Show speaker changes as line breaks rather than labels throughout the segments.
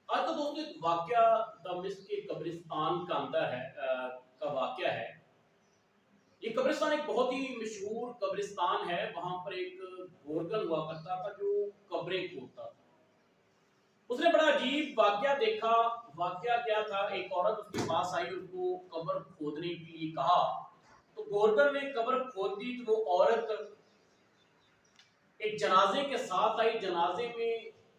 آج کا دوستوں ایک واقعہ دمشق کے قبرستان کا اندر ہے کا واقعہ ہے۔ یہ قبرستان ایک بہت ہی مشہور قبرستان ہے۔ وہاں پر ایک گورگن ہوا کرتا تھا جو قبریں کھودتا تھا۔ اس نے بڑا عجیب واقعہ دیکھا۔ واقعہ کیا تھا، ایک عورت اس کے پاس آئی، اس کو قبر کھودنے کے لیے کہا تو گورگن نے قبر کھود دی۔ تو وہ عورت ایک جنازے کے ساتھ آئی۔ جنازے میں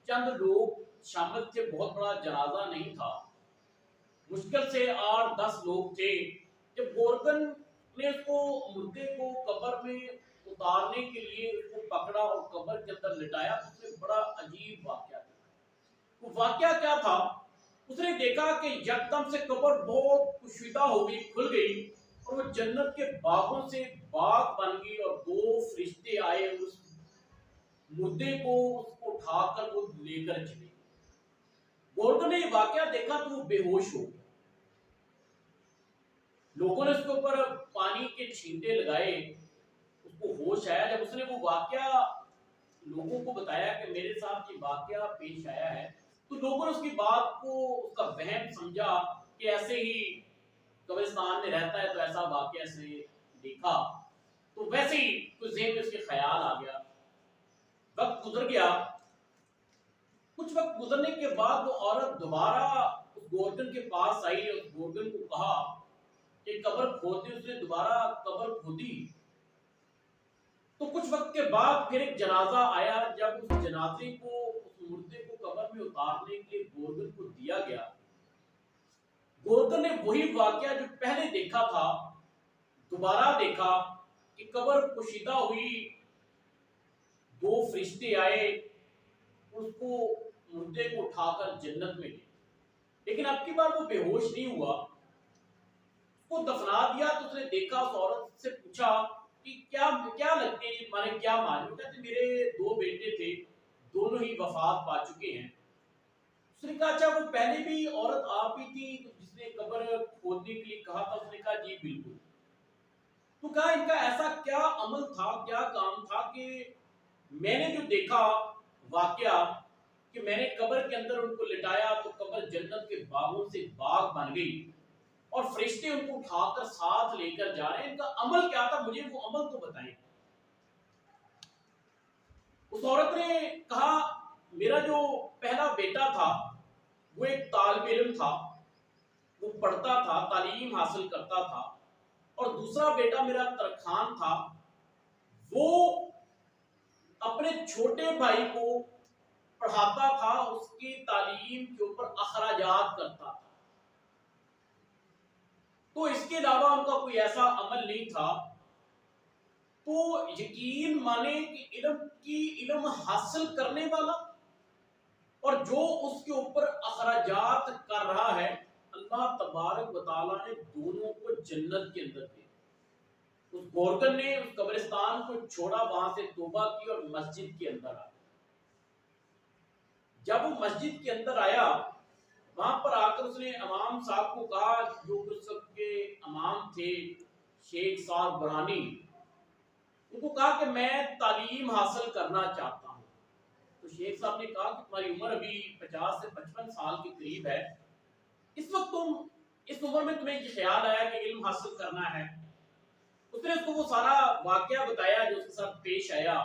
چند لوگ شامل تھے، بہت بڑا جنازہ نہیں تھا، مشکل سے 8-10 لوگ تھے۔ جب گورگن نے اس کو مردے کو قبر میں اتارنے کے لیے اس کو پکڑا اور قبر کے اندر لٹایا تو اس نے بڑا عجیب واقعہ دیکھا۔ وہ واقعہ کیا تھا، اس نے دیکھا کہ یکدم سے قبر بہت کشیدہ ہو گئی، کھل گئی اور وہ جنت کے باغوں سے باغ بن گئی اور 2 فرشتے آئے، اس مردے کو اس کو اٹھا کر وہ لے کر چلے۔ گورگن نے یہ واقعہ دیکھا تو وہ بے ہوش ہو گیا۔ لوگوں نے اس کے اوپر پانی کے چھینٹے لگائے، اس کو ہوش آیا۔ جب اس نے وہ واقعہ لوگوں کو بتایا کہ میرے ساتھ یہ واقعہ پیش آیا ہے، تو لوگوں نے اس کی بات کو اس کا وہم سمجھا کہ ایسے ہی قبرستان میں رہتا ہے تو ایسا واقعہ سے دیکھا، تو ویسے ہی کچھ ذہن میں اس کے خیال آ گیا۔ وقت گزر گیا۔ کچھ وقت گزرنے کے بعد وہ عورت دوبارہ اس گورگن کے پاس آئی اور اس گورگن کو کہا کہ قبر کھودی۔ اس نے دوبارہ قبر کھودی تو کچھ وقت کے بعد پھر ایک جنازہ آیا۔ جب اس جنازے کو، اس مردے کو قبر میں اتارنے کے لیے گورگن کو دیا گیا، گورگن نے وہی واقعہ جو پہلے دیکھا تھا دوبارہ دیکھا کہ قبر کشیدہ ہوئی، 2 فرشتے آئے، اس کو مردے کو اٹھا کر جنت میں گئے۔ لیکن اب کی بار وہ بے ہوش نہیں ہوا، اس کو دفنا دیا۔ تو اس نے دیکھا، اس عورت سے پوچھا کہ کیا لگتے ہیں تمہارے، کیا معلوم؟ کہتے میرے 2 بیٹے تھے، دونوں ہی وفات پا چکے ہیں۔ اس نے کہا اچھا وہ پہلے بھی عورت آپ ہی تھی جس نے قبر کھودنے کے لیے کہا تھا؟ اس نے کہا جی بالکل۔ تو کہا ان کا ایسا کیا عمل تھا، کیا کام تھا کہ میں نے جو دیکھا واقعہ کہ میں نے قبر کے اندر ان کو لٹایا تو قبر جنت کے باغوں سے باغ بن گئی اور فرشتے ان کو اٹھا کر ساتھ لے کر جا رہے ہیں، ان کا عمل کیا تھا، مجھے وہ عمل تو بتائیں۔ اس عورت نے کہا میرا جو پہلا بیٹا تھا وہ ایک طالب علم تھا، وہ پڑھتا تھا، تعلیم حاصل کرتا تھا، اور دوسرا بیٹا میرا ترکھان تھا، وہ اپنے چھوٹے بھائی کو پڑھاتا تھا، اس کی تعلیم کے اوپر اخراجات کرتا تھا، تو اس کے علاوہ ان کا کوئی ایسا عمل نہیں تھا۔ تو یقین مانے کہ علم حاصل کرنے والا اور جو اس کے اوپر اخراجات کر رہا ہے، اللہ تبارک و تعالیٰ نے دونوں کو جنت کے اندر دیا۔ اس گورگن نے اس قبرستان کو چھوڑا، وہاں سے توبہ کی اور مسجد کے اندر آیا۔ جب وہ مسجد کے اندر آیا، وہاں پر آ کر اس نے امام صاحب کو کہا، جو اس وقت کے امام تھے شیخ صاحب برانی، ان کو کہا کہ میں تعلیم حاصل کرنا چاہتا ہوں۔ تو شیخ صاحب نے کہا کہ تمہاری عمر ابھی 50 سے 55 سال کے قریب ہے، اس وقت اس عمر میں تمہیں یہ خیال آیا کہ علم حاصل کرنا ہے؟ اس نے اس کو وہ سارا واقعہ بتایا جو اس کے ساتھ پیش آیا۔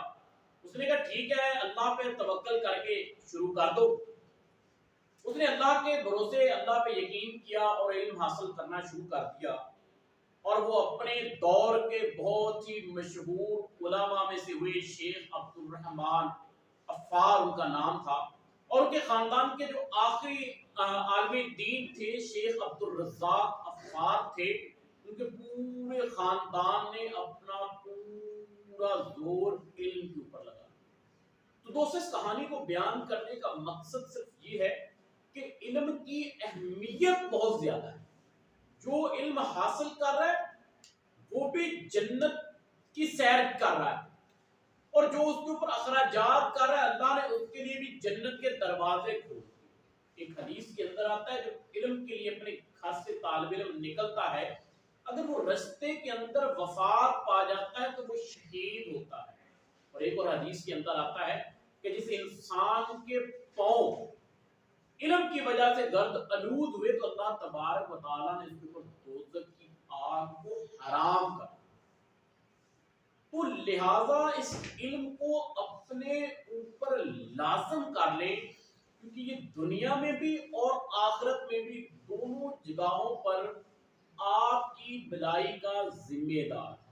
اس نے کہا ٹھیک ہے، اللہ پہ توکل کر کے شروع کر دو۔ اس نے اللہ کے بھروسے، اللہ پہ یقین کیا اور علم حاصل کرنا شروع کر دیا، اور وہ اپنے دور کے بہت ہی مشہور علماء میں سے ہوئے۔ شیخ عبد الرحمن عفار ان کا نام تھا، اور ان کے خاندان کے جو آخری عالم دین تھے شیخ عبد الرزاق عفار تھے۔ ان کے پورے خاندان نے اپنا پورا زور علم کے اوپر لگا۔ تو دوستو اس کہانی کو بیان کرنے کا مقصد صرف یہ ہے کہ علم کی اہمیت بہت زیادہ ہے۔ جو علم حاصل کر رہا ہے وہ بھی جنت کی سیر کر رہا ہے، اور جو اس کے اوپر اخراجات کر رہا ہے اللہ نے اس کے لیے بھی جنت کے دروازے کھول دیے۔ ایک حدیث کے اندر آتا ہے جو علم کے لیے اپنے گھر سے طالب علم نکلتا ہے، اگر وہ رستے کے اندر وفات پا جاتا ہے تو وہ شہید ہوتا ہے۔ اور ایک اور حدیث کے اندر آتا ہے کہ جس انسان کے پاؤں علم کی وجہ سے گرد آلود ہوئے تو اللہ تبارک و تعالیٰ نے اس کے اوپر دوزخ کی آگ کو حرام کر، تو لہذا اس علم کو اپنے اوپر لازم کر لیں، کیونکہ یہ دنیا میں بھی اور آخرت میں بھی دونوں جگہوں پر آپ کی بھلائی کا ذمہ دار ہے۔